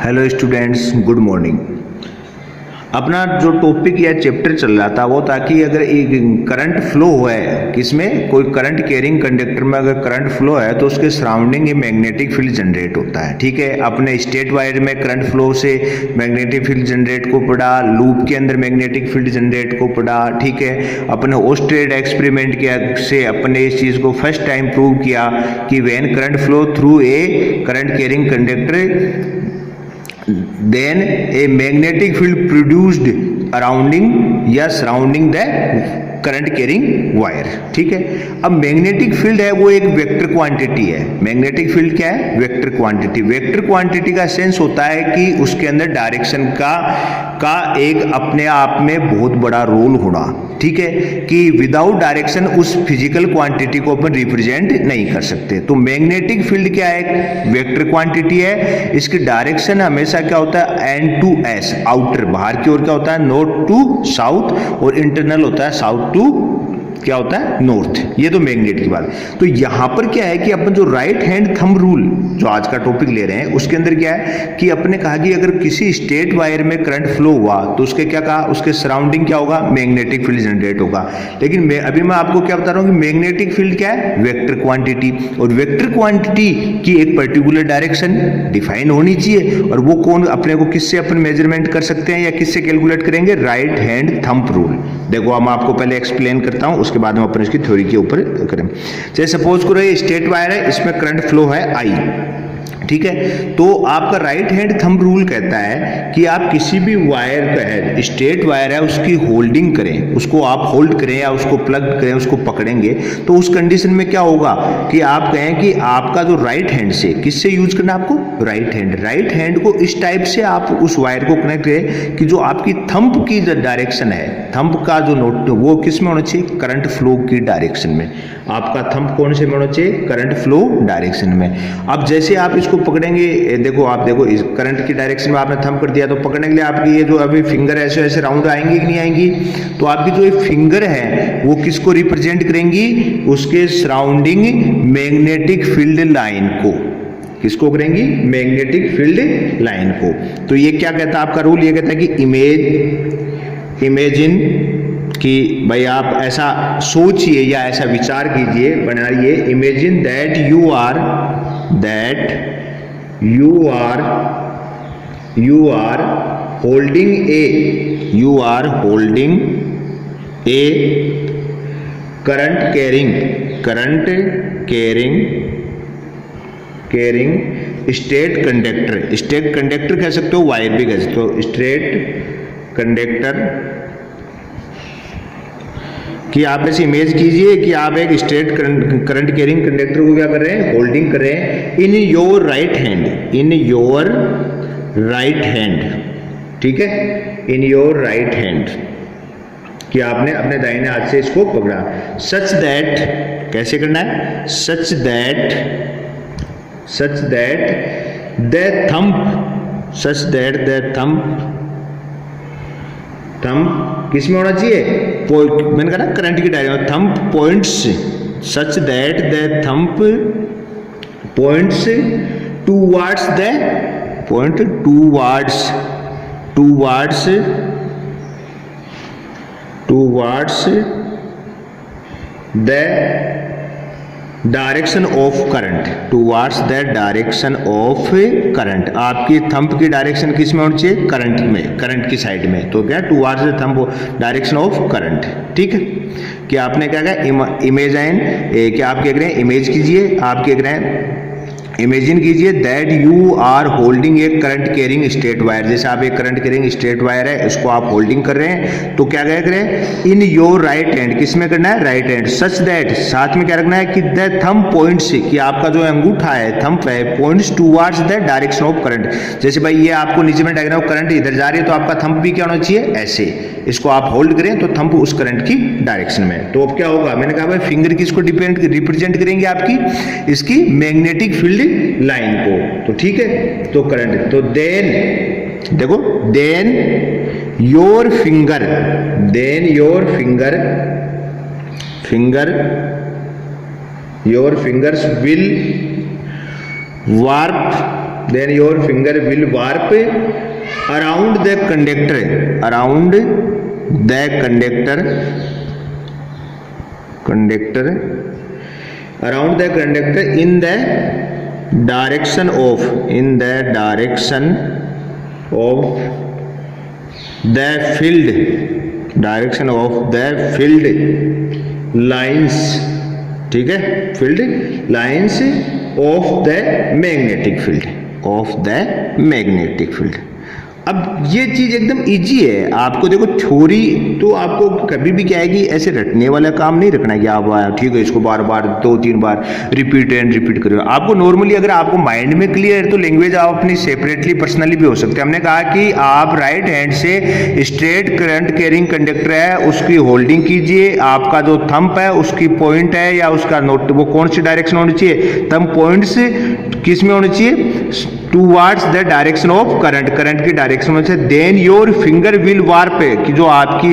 Hello students, good morning. अपना जो topic या चैप्टर चल रहा था वो था कि अगर एक करंट फ्लो हुआ है, किसमें कोई करंट कैरिंग कंडक्टर में अगर करंट फ्लो है तो उसके सराउंडिंग ये मैग्नेटिक फील्ड जनरेट होता है। ठीक है, अपने स्टेट वायर में करंट फ्लो से मैग्नेटिक फील्ड जनरेट को पढ़ा, लूप के अंदर मैग्नेटिक फील्ड जनरेट को पढ़ा। ठीक है, अपने ओस्टेड एक्सपेरिमेंट के से अपने इस चीज को फर्स्ट टाइम प्रूव किया कि when current flow through a current carrying conductor then a magnetic field produced surrounding या surrounding the current carrying wire. ठीक है, अब मैग्नेटिक फील्ड है वो एक वेक्टर क्वांटिटी है। मैग्नेटिक फील्ड क्या है? Vector quantity. वेक्टर क्वांटिटी का सेंस होता है कि उसके अंदर डायरेक्शन का एक अपने आप में बहुत बड़ा रोल होना। ठीक है, कि विदाउट डायरेक्शन उस फिजिकल क्वांटिटी को अपन रिप्रेजेंट नहीं कर सकते। तो मैग्नेटिक फील्ड क्या है? वेक्टर क्वांटिटी है। इसकी डायरेक्शन हमेशा क्या होता है? एन टू एस, आउटर बाहर की ओर क्या होता है? नॉर्थ टू साउथ, और इंटरनल होता है साउथ टू क्या होता है? नॉर्थ। ये तो मैग्नेट की बात। तो यहां पर क्या है कि अपन जो राइट हैंड थंब रूल जो आज का टॉपिक ले रहे हैं उसके अंदर क्या है कि अपने कहा कि अगर किसी स्टेट वायर में करंट फ्लो हुआ तो उसके क्या कहा? उसके सराउंडिंग क्या होगा? मैग्नेटिक फील्ड जनरेट होगा। लेकिन अभी मैं आपको क्या बता रहा हूं कि मैग्नेटिक फील्ड क्या है? Vector quantity. और वेक्टर क्वांटिटी की एक पर्टिकुलर डायरेक्शन डिफाइन होनी चाहिए, और वो कौन अपने को किससे अपन मेजरमेंट कर सकते हैं या किससे कैलकुलेट करेंगे? Right hand thumb rule. देखो मैं आपको पहले एक्सप्लेन करता हूं, उसके बाद हम अपन इसकी थ्योरी के ऊपर करें। जैसे सपोज करो ये स्टेट वायर है, इसमें करंट फ्लो है आई। ठीक है, तो आपका राइट हैंड थंब रूल कहता है कि आप किसी भी वायर का है, स्टेट वायर है, उसकी होल्डिंग करें, उसको आप होल्ड करें या उसको प्लग करें, उसको पकड़ेंगे तो उस कंडीशन में क्या होगा कि आप कहें कि आपका जो राइट हैंड से किससे यूज करना है आपको? राइट हैंड को इस टाइप से आप उस वायर को कनेक्ट करें कि जो आपकी थंब की डायरेक्शन है, थंब का जो नोट वो किस में होना चाहिए? करंट फ्लो की डायरेक्शन में। आपका थंब कौन से में होना चाहिए? करंट फ्लो डायरेक्शन में। अब जैसे आप इसको पकड़ेंगे, देखो आप देखो इस करंट की डायरेक्शन में आपने थंब कर दिया तो पकड़ने के लिए आपकी ये जो अभी फिंगर ऐसे ऐसे राउंड आएंगी कि नहीं आएंगी? तो आपकी जो ये फिंगर है वो किसको रिप्रेजेंट करेंगी? उसके सराउंडिंग मैग्नेटिक फील्ड लाइन को। किसको करेंगी? मैग्नेटिक फील्ड लाइन को। तो ये क्या कहता है आपका रूल? ये कहता है कि इमेजिन कि भाई आप ऐसा सोचिए या ऐसा विचार कीजिए, बनाइए, imagine that you are holding a current carrying straight conductor कह सकते हो, वायर भी कह सकते हो। स्टेट कंडक्टर कि आप ऐसे इमेज कीजिए कि आप एक स्टेट करंट कैरिंग कंडक्टर को क्या कर रहे हैं? होल्डिंग कर रहे हैं इन योर राइट हैंड। ठीक है, इन योर राइट हैंड, कि आपने अपने दाहिने हाथ से इसको पकड़ा। सच दैट, कैसे करना है? सच दैट द थंब किस में होना चाहिए? मैंने कहा ना करंट की direction, thumb points, such that the thumb points towards the direction of current. आपकी थंब की डायरेक्शन किस में होनी चाहिए? करंट की साइड में। तो क्या? Towards the thumb direction of current. ठीक है, कि आपने क्या कहा? इमेजिन, क्या आप कह रहे हैं? इमेज कीजिए, आप कह रहे हैं इमेजिन कीजिए that you are holding a current carrying straight wire. जैसे आप एक करंट कैरिंग स्टेट वायर है, इसको आप होल्डिंग कर रहे हैं, तो क्या कर रहे हैं? इन योर राइट हैंड, किस में करना है? Right hand. सच दैट, साथ में क्या रखना है कि द थंब पॉइंट्स, कि आपका जो अंगूठा है, थंब है, points towards the direction of current. जैसे भाई ये आपको नीचे में डायग्राम, करंट इधर जा रही है तो आपका थंब भी क्या होना चाहिए? ऐसे। इसको आप होल्ड करें तो थंब उस करंट की डायरेक्शन में। तो अब क्या होगा? मैंने कहा भाई फिंगर किसको रिप्रेजेंट करेंगे? आपकी इसकी मैग्नेटिक फील्ड लाइन को। तो ठीक है, तो करंट, तो देन देखो, then your fingers will warp then your finger will warp around the conductor, around the conductor, conductor, around the conductor in the direction of, in the direction of the field, direction of the field lines, ठीक है, field lines of the magnetic field, of the magnetic field. अब ये चीज एकदम easy है, आपको देखो theory तो आपको कभी भी क्या है कि ऐसे रटने वाला काम नहीं रखना है कि आप ठीक है इसको बार बार 2-3 बार रिपीट एंड रिपीट करो। आपको नॉर्मली अगर आपको माइंड में क्लियर है तो लैंग्वेज आप अपनी सेपरेटली पर्सनली भी हो सकते हैं। हमने कहा कि आप राइट हैंड से स्ट्रेट करंट कैरिंग कंडक्टर है उसकी होल्डिंग कीजिए, आपका जो थंब है उसकी पॉइंट है या उसका नोट वो कौन सी डायरेक्शन होनी चाहिए, थंब पॉइंट्स किस में होनी चाहिए, towards the direction of current, current की डायरेक्शन में से। Then your finger will warp, कि जो आपकी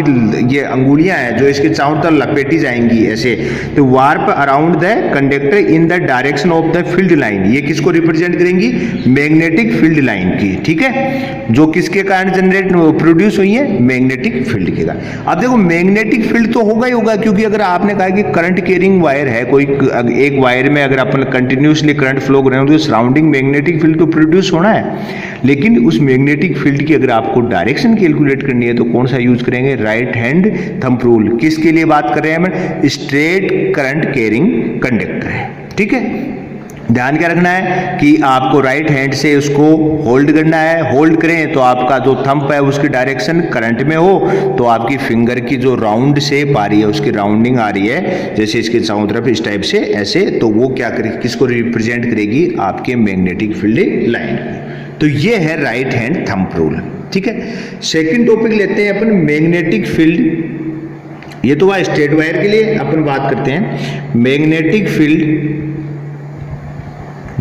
ये अंगुलियां हैं जो इसके चारों तरफ लपेटी जाएंगी ऐसे, तो warp around the conductor in the direction of the field line. ये किसको रिप्रेजेंट करेंगी, मैग्नेटिक फील्ड लाइन की, ठीक है, जो किसके कारण जनरेट प्रोड्यूस हुई है, मैग्नेटिक फील्ड के कारण। अब देखो मैग्नेटिक फील्ड तो होगा ही होगा, क्योंकि अगर आपने कहा कि करंट कैरिंग वायर है, कोई एक वायर में अगर अपन कंटिन्यूसली करंट फ्लो कर रहे हो तो सराउंडिंग मैग्नेटिक फील्ड तो प्रोड्यूस होना है। लेकिन उस मैग्नेटिक फील्ड की अगर आपको डायरेक्शन कैलकुलेट करनी है तो कौन सा यूज करेंगे, राइट हैंड थंब रूल। किसके लिए बात कर रहे हैं हम, स्ट्रेट करंट कैरिंग कंडक्टर है, ठीक है। ध्यान क्या रखना है कि आपको राइट हैंड से उसको होल्ड करना है, होल्ड करें तो आपका जो थंब है उसकी डायरेक्शन करंट में हो, तो आपकी फिंगर की जो राउंड शेप आ रही है उसकी राउंडिंग आ रही है जैसे इसके चारों तरफ इस टाइप से ऐसे, तो वो क्या करेगी, किसको रिप्रेजेंट करेगी, आपके मैग्नेटिक फील्ड लाइन को। तो ये है राइट हैंड थंब रूल, ठीक है। सेकंड टॉपिक लेते हैं अपन मैग्नेटिक फील्ड। ये तो वह स्ट्रेट वायर के लिए अपन बात करते हैं। Magnetic field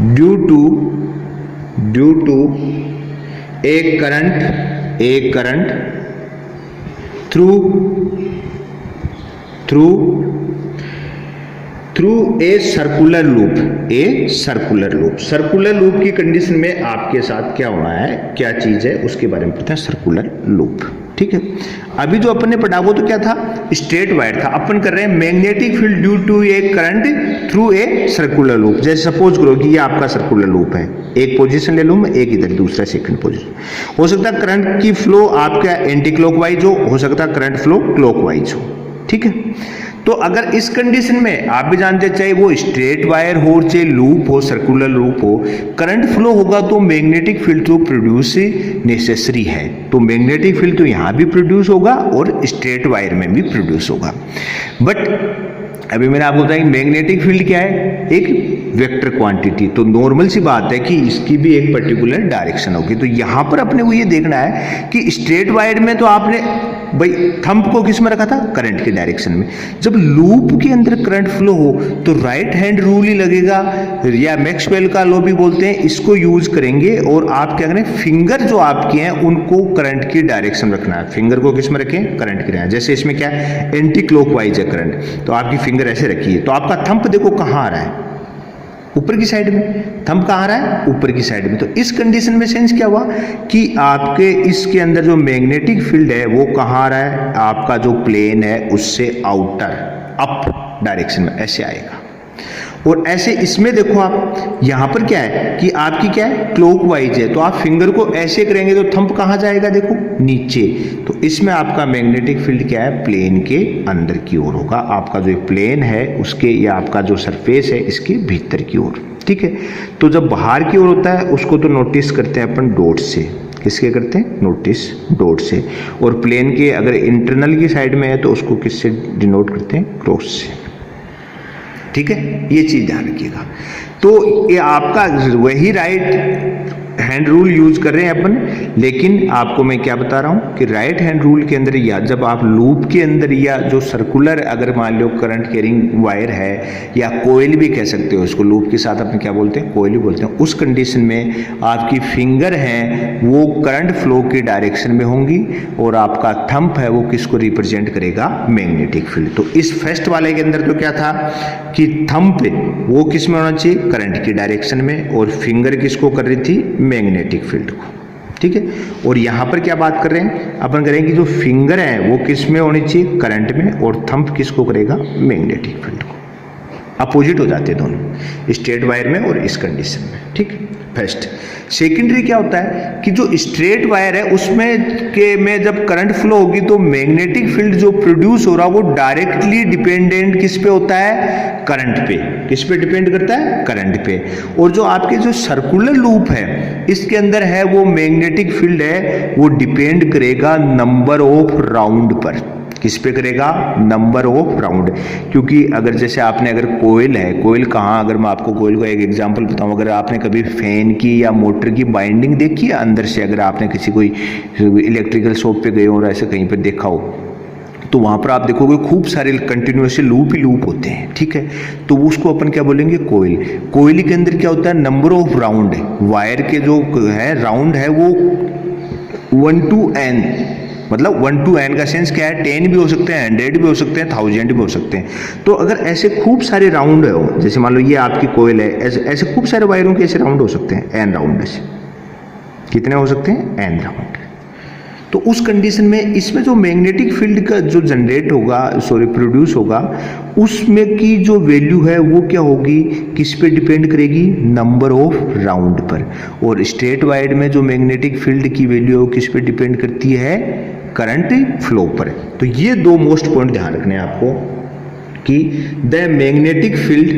due to a current through a circular loop, circular loop की कंडीशन में आपके साथ क्या होना है, क्या चीज है उसके बारे में पता है, सर्कुलर लूप, ठीक है। अभी जो अपन ने पढ़ा वो तो क्या था, स्ट्रेट वायर था। अपन कर रहे हैं magnetic field due to a current through a circular loop. जैसे सपोज करो कि ये आपका सर्कुलर लूप है, एक पोजीशन ले लूं मैं, एक इधर दूसरा सेकंड पोजीशन। हो सकता है करंट की फ्लो आपका एंटी क्लॉकवाइज हो सकता है करंट फ्लो क्लॉकवाइज हो, ठीक है। तो अगर इस कंडीशन में आप भी जानते चाहे वो स्ट्रेट वायर हो चाहे लूप हो, सर्कुलर लूप हो, करंट फ्लो होगा तो मैग्नेटिक फील्ड तो प्रोड्यूस नेसेसरी है। तो मैग्नेटिक फील्ड तो यहाँ भी प्रोड्यूस होगा और स्ट्रेट वायर में भी प्रोड्यूस होगा। बट अभी मैंने आपको बताया मैग्नेटिक फील्ड क्या है, एक वेक्टर क्वांटिटी। तो नॉर्मल सी बात है कि इसकी भी एक पर्टिकुलर डायरेक्शन होगी। तो यहाँ पर अपने को ये देखना है कि स्ट्रेट वायर में तो आपने भाई थंब को किस में रखा था, करंट के डायरेक्शन में। जब लूप के अंदर करंट फ्लो हो तो राइट हैंड रूल ही लगेगा, या मैक्सवेल का लॉ भी बोलते हैं, इसको यूज करेंगे। और आप क्या करें, फिंगर जो आपके हैं उनको करंट की डायरेक्शन रखना है। फिंगर को किस में रखें, करंट की डायरेक्शन। जैसे इसमें क्या है, एंटी क्लॉकवाइज है करंट, तो आपकी फिंगर ऐसे रखिए, तो आपका थंब देखो कहाँ आ रहा है, ऊपर की साइड में। थंब कहाँ आ रहा है, ऊपर की साइड में। तो इस कंडीशन में सेंस क्या हुआ कि आपके इसके अंदर जो मैग्नेटिक फील्ड है वो कहाँ आ रहा है, आपका जो प्लेन है उससे आउटर अप डायरेक्शन में ऐसे आएगा। और ऐसे इसमें देखो आप यहाँ पर क्या है कि आपकी क्या है, क्लॉकवाइज है, तो आप फिंगर को ऐसे करेंगे तो थंब कहाँ जाएगा, देखो नीचे। तो इसमें आपका मैग्नेटिक फील्ड क्या है, प्लेन के अंदर की ओर होगा। आपका जो प्लेन है उसके या आपका जो सरफेस है इसके भीतर की ओर, ठीक है। तो जब बाहर की ओर होता है उसको तो नोटिस करते हैं अपन डॉट से। किसके करते हैं, नोटिस डॉट से। और प्लेन के अगर इंटरनल की साइड में है तो उसको किससे डिनोट करते हैं, क्रॉस से, ठीक है। ये चीज ध्यान रखिएगा। तो ये आपका वही राइट हैंड रूल यूज कर रहे हैं अपन, लेकिन आपको मैं क्या बता रहा हूँ कि राइट हैंड रूल के अंदर या जब आप लूप के अंदर या जो सर्कुलर अगर मान लो करंट कैरिंग वायर है या कोयल भी कह सकते हो उसको, लूप के साथ अपन क्या बोलते हैं, कोयल भी बोलते हैं, उस कंडीशन में आपकी फिंगर है वो करंट फ्लो की डायरेक्शन में होंगी और आपका थंब है वो किसको रिप्रेजेंट करेगा, मैग्नेटिक फील्ड। तो इस फर्स्ट वाले के अंदर तो क्या था कि थंब वो किस में होना चाहिए, करंट की डायरेक्शन में, और फिंगर किसको कर रही थी, मैग्नेटिक फील्ड को। ठीक है, और यहां पर क्या बात कर रहे हैं अपन, करेंगे जो फिंगर है वो किस में होनी चाहिए, करंट में, और थंब किसको करेगा, मैग्नेटिक फील्ड को। अपोजिट हो जाते हैं दोनों, स्ट्रेट वायर में और इस कंडीशन में। ठीक है, फर्स्ट। सेकेंडरी क्या होता है कि जो स्ट्रेट वायर है उसमें के में जब करंट फ्लो होगी तो मैग्नेटिक फील्ड जो प्रोड्यूस हो रहा है वो डायरेक्टली डिपेंडेंट किस पे होता है, करंट पे। किस पे डिपेंड करता है, करंट पे। और जो आपके जो सर्कुलर लूप है इसके अंदर है वो मैग्नेटिक फील्ड है वो डिपेंड करेगा नंबर ऑफ राउंड पर। किस पे करेगा, नंबर ऑफ राउंड। क्योंकि अगर जैसे आपने अगर कोयल है, कोयल कहाँ, अगर मैं आपको कोयल का एक एग्जांपल बताऊं, अगर आपने कभी फैन की या मोटर की बाइंडिंग देखी है अंदर से, अगर आपने किसी कोई इलेक्ट्रिकल शॉप पे गए हो और ऐसे कहीं पे देखा हो तो वहां पर आप देखोगे खूब सारे कंटिन्यूसली लूप ही लूप होते हैं। ठीक है, तो उसको अपन क्या बोलेंगे, कोयल। कोयल के अंदर क्या होता है, नंबर ऑफ राउंड, वायर के जो है राउंड है वो 1 to n, मतलब 1 to n का सेंस क्या है, 10 भी हो सकते हैं, 100 भी हो सकते हैं, 1000 भी हो सकते हैं। तो अगर ऐसे खूब सारे राउंड हो, जैसे मान लो ये आपकी कोयल है, ऐसे खूब सारे वायरों के ऐसे राउंड हो सकते हैं, n राउंड। ऐसे कितने हो सकते हैं, n राउंड। तो उस कंडीशन में इसमें जो मैग्नेटिक फील्ड का जो जनरेट होगा, सॉरी प्रोड्यूस होगा, उसमें की जो वैल्यू है वो क्या होगी, किस पे डिपेंड करेगी, नंबर ऑफ राउंड पर। और स्ट्रेट वायर में जो मैग्नेटिक फील्ड की वैल्यू है किस पे डिपेंड करती है, करंट फ्लो पर। तो ये दो मोस्ट पॉइंट ध्यान रखने हैं आपको कि the magnetic field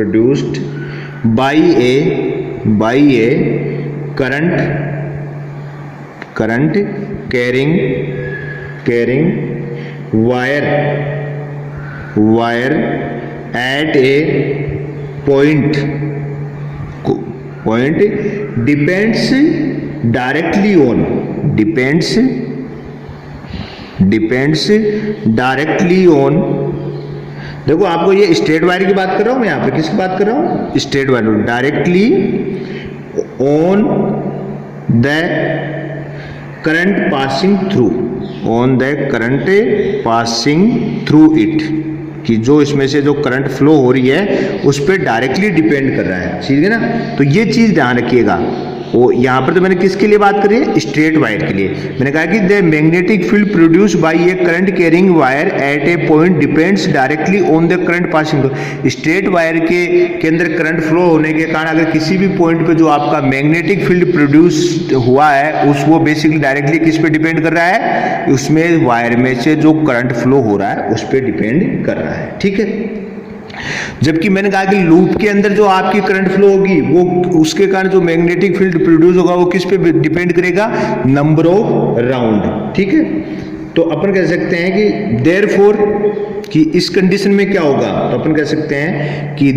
produced by a current carrying wire at a point depends directly on। देखो आपको ये स्ट्रेट वायर की बात कर रहा हूं मैं, यहाँ पे किसकी बात कर रहा हूं, straight wire. Directly on the current passing through it, कि जो इसमें से जो करंट फ्लो हो रही है उस पर डायरेक्टली डिपेंड कर रहा है। ठीक है ना, तो ये चीज ध्यान रखिएगा। वो यहाँ पर तो मैंने किसके लिए बात करी है, स्ट्रेट वायर के लिए। मैंने कहा कि the magnetic field produce by A current carrying wire eight A point depends directly on the current passing. Straight wire के अंदर करंट फ्लो होने के कारण अगर किसी भी पॉइंट पे जो आपका मैग्नेटिक फील्ड प्रोड्यूस हुआ है उस वो बेसिकली डायरेक्टली किस पे डिपेंड कर रहा है, उसमें वायर में से जो करंट फ्लो हो रहा है उस पर डिपेंड कर रहा है। ठीक है, जबकि मैंने कहा कि लूप के अंदर जो आपकी करंट फ्लो होगी वो उसके कारण जो मैग्नेटिक फील्ड प्रोड्यूस होगा वो किस पे डिपेंड करेगा, नंबर ऑफ राउंड। ठीक है, तो अपन कह सकते हैं कि देयरफॉर, कि इस कंडीशन में क्या होगा, तो अपन कह सकते हैं कि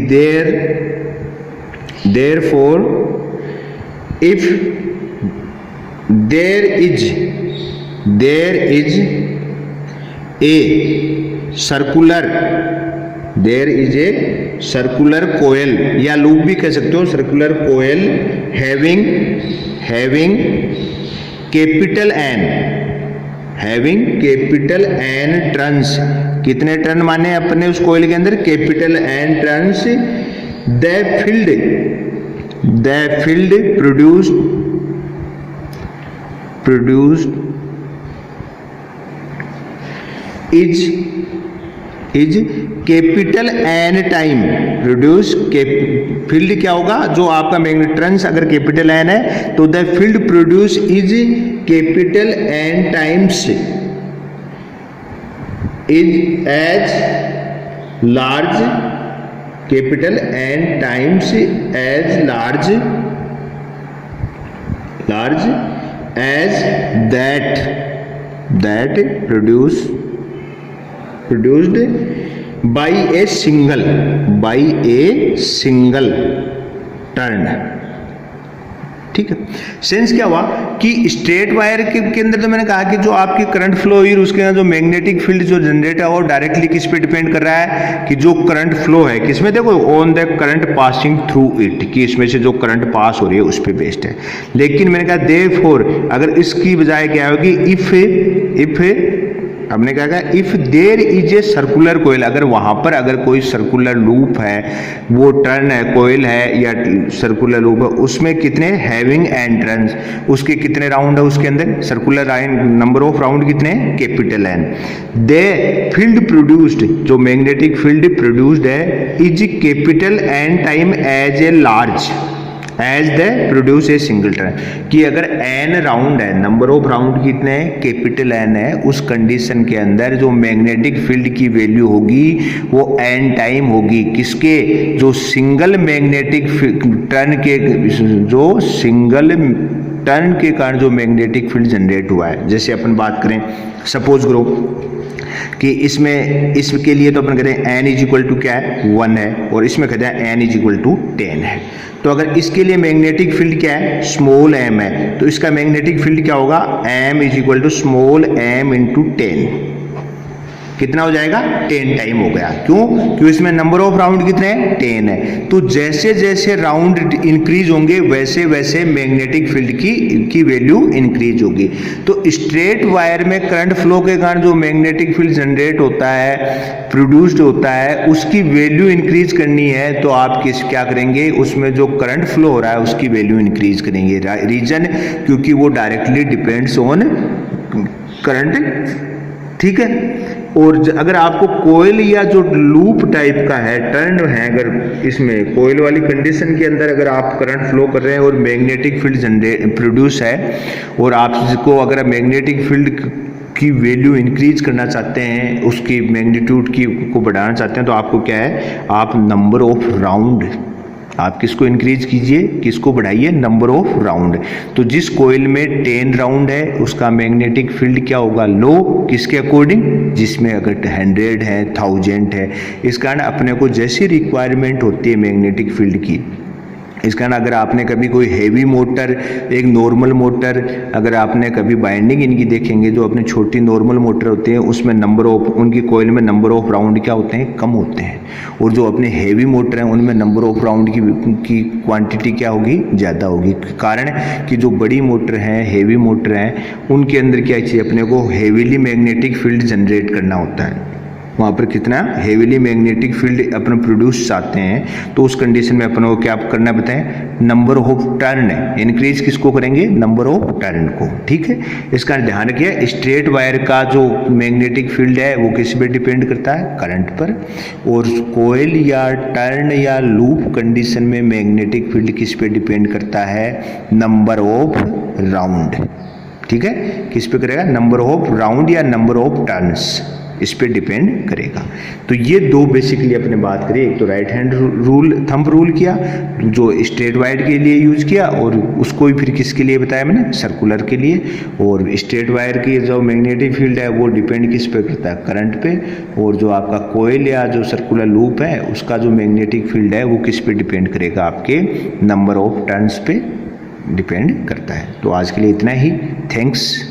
therefore if there is a circular coil, या लूप भी कह सकते हो, circular coil having capital N turns. कितने टर्न माने अपने उस कोयल के अंदर, capital N turns. The field produced is capital N time produce. Field क्या होगा, जो आपका मैग्नेटिक टर्न्स अगर कैपिटल N है तो the field produce is capital N times is as large, capital N times as large as that produced by a single turn। ठीक है, sense क्या हुआ कि स्ट्रेट वायर के अंदर तो मैंने कहा कि जो आपकी करंट फ्लो हुई उसके अंदर जो मैग्नेटिक फील्ड जो जनरेट है वो डायरेक्टली किस पे डिपेंड कर रहा है कि जो करंट फ्लो है किसमें, देखो on the current passing through it, कि इसमें से जो करंट पास हो रही है उस पे बेस्ड है। लेकिन मैंने कहा देयरफॉर अगर इसकी बजाय क्या होगी, इफ हमने क्या कहा, if there is a circular coil, अगर वहां पर अगर कोई सर्कुलर लूप है, वो टर्न है, कोयल है या सर्कुलर लूप है, उसमें कितने हैविंग एंट्रेंस, उसके कितने राउंड है उसके अंदर, सर्कुलर नंबर ऑफ राउंड कितने, capital N. The field produced, जो मैग्नेटिक फील्ड प्रोड्यूस्ड है, is capital N time as a large as the produce a single turn, कि अगर एन राउंड है, नंबर ऑफ राउंड कितने हैं, कैपिटल एन है, उस कंडीशन के अंदर जो मैग्नेटिक फील्ड की वैल्यू होगी वो एन टाइम होगी किसके, जो सिंगल मैग्नेटिक टर्न के, जो सिंगल टर्न के कारण जो मैग्नेटिक फील्ड जनरेट हुआ है। जैसे अपन बात करें, सपोज करो कि इसके लिए तो अपन कहते हैं एन इज इक्वल टू क्या है, 1 है, और इसमें कहते हैं एन इज इक्वल टू 10 है। तो अगर इसके लिए मैग्नेटिक फील्ड क्या है, स्मॉल एम है, तो इसका मैग्नेटिक फील्ड क्या होगा, M is equal to small M into 10, कितना हो जाएगा, 10 टाइम हो गया। क्यों, क्योंकि इसमें नंबर ऑफ राउंड कितने हैं, 10 है। तो जैसे जैसे राउंड इंक्रीज होंगे वैसे वैसे मैग्नेटिक फील्ड की वैल्यू इंक्रीज होगी। तो स्ट्रेट वायर में करंट फ्लो के कारण जो मैग्नेटिक फील्ड जनरेट होता है, प्रोड्यूस्ड होता है, उसकी वैल्यू इंक्रीज करनी है तो आप क्या करेंगे, उसमें जो करंट फ्लो हो रहा है उसकी वैल्यू इंक्रीज करेंगे। रीजन, क्योंकि वो डायरेक्टली डिपेंड्स ऑन करंट, ठीक है। और अगर आपको कोयल या जो लूप टाइप का है, टर्न है, अगर इसमें कोयल वाली कंडीशन के अंदर अगर आप करंट फ्लो कर रहे हैं और मैग्नेटिक फील्ड जनरेट प्रोड्यूस है, और आप इसको अगर मैग्नेटिक फील्ड की वैल्यू इंक्रीज करना चाहते हैं, उसकी मैग्नीट्यूड को बढ़ाना चाहते हैं, तो आपको क्या है, आप नंबर ऑफ राउंड, आप किसको इंक्रीज कीजिए, किसको बढ़ाइए, नंबर ऑफ राउंड। तो जिस कोयल में 10 राउंड है उसका मैग्नेटिक फील्ड क्या होगा, लो, किसके अकॉर्डिंग, जिसमें अगर 100 है, 1000 है। इस कारण अपने को जैसी रिक्वायरमेंट होती है मैग्नेटिक फील्ड की, इस कारण अगर आपने कभी कोई हेवी मोटर, एक नॉर्मल मोटर, अगर आपने कभी बाइंडिंग इनकी देखेंगे, जो अपनी छोटी नॉर्मल मोटर होती है उसमें नंबर ऑफ, उनकी कोयल में नंबर ऑफ राउंड क्या होते हैं, कम होते हैं, और जो अपने हेवी मोटर हैं उनमें नंबर ऑफ राउंड की क्वांटिटी क्या होगी, ज़्यादा होगी। कारण कि जो बड़ी मोटर हैं, हेवी मोटर हैं, उनके अंदर क्या चाहिए, अपने को हेवीली मैग्नेटिक फील्ड जनरेट करना होता है, वहाँ पर कितना हेवीली मैग्नेटिक फील्ड अपन प्रोड्यूस चाहते हैं। तो उस कंडीशन में अपन को क्या करना बताएं, नंबर ऑफ टर्न इंक्रीज किसको करेंगे, नंबर ऑफ टर्न को, ठीक है। इसका ध्यान रखिए, स्ट्रेट वायर का जो मैग्नेटिक फील्ड है वो किस पे डिपेंड करता है, करंट पर, और कोयल या टर्न या लूप कंडीशन में मैग्नेटिक फील्ड किस पे डिपेंड करता है, नंबर ऑफ राउंड, ठीक है। किस पे करेगा, नंबर ऑफ राउंड या नंबर ऑफ टर्न्स, इस पे डिपेंड करेगा। तो ये दो बेसिकली अपने बात करिए, एक तो right hand rule, thumb rule किया जो स्ट्रेट वायर के लिए यूज किया, और उसको भी फिर किसके लिए बताया मैंने, सर्कुलर के लिए। और स्ट्रेट वायर की जो मैग्नेटिक फील्ड है वो डिपेंड किस पे करता है, करंट पे, और जो आपका कोयल या जो सर्कुलर लूप है उसका जो मैग्नेटिक फील्ड है वो किस पे डिपेंड करेगा, आपके नंबर ऑफ टर्न्स पे डिपेंड करता है। तो आज के लिए इतना ही, थैंक्स।